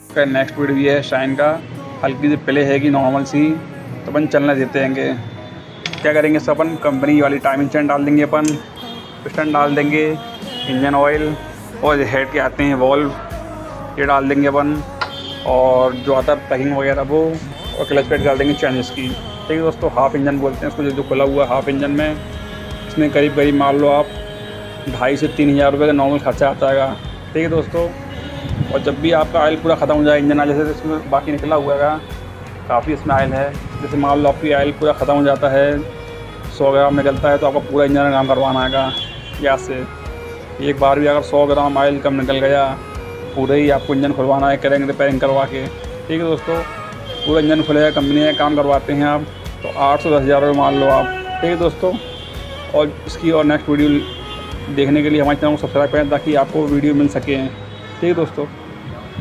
का next video है shine का, हल्की सी प्ले हैगी नॉर्मल सी, तो अपन चलने देते हैं। क्या करेंगे सब अपन कंपनी वाली टाइमिंग चेन डाल देंगे, अपन पिस्टन डाल देंगे, इंजन ऑयल और हेड के आते हैं वॉल्व ये डाल देंगे अपन, और जो आता है पैकिंग वगैरह वो, और क्लच प्लेट डाल देंगे चेंजेस की। ठीक है दोस्तों, हाफ़ इंजन बोलते हैं इसको, जो खुला हुआ हाफ़ इंजन में इसमें करीब मान लो आप 2,500 से 3,000 रुपये का नॉर्मल खर्चा आता है। ठीक है दोस्तों, और जब भी आपका ऑयल पूरा ख़त्म हो जाए इंजन जैसे तो इसमें बाकी निकला हुआ है काफ़ी इसमें ऑयल है, जैसे मान लो आपकी ऑयल पूरा ख़त्म हो जाता है 100 ग्राम निकलता है, तो आपका पूरा इंजन काम करवाना है गैस से। एक बार भी अगर 100 ग्राम ऑयल कम निकल गया, पूरे ही आपको इंजन खुलवाना है, करेंगे रिपेयरिंग करवा के। ठीक है दोस्तों, पूरा इंजन खुलेगा, कंपनी में काम करवाते हैं आप, तो 8 से 10,000 रुपये मान लो आप। ठीक है दोस्तों, और इसकी और नेक्स्ट वीडियो देखने के लिए हमारे चैनल को सब्सक्राइब करें ताकि आपको वीडियो मिल सके। ठीक है दोस्तों।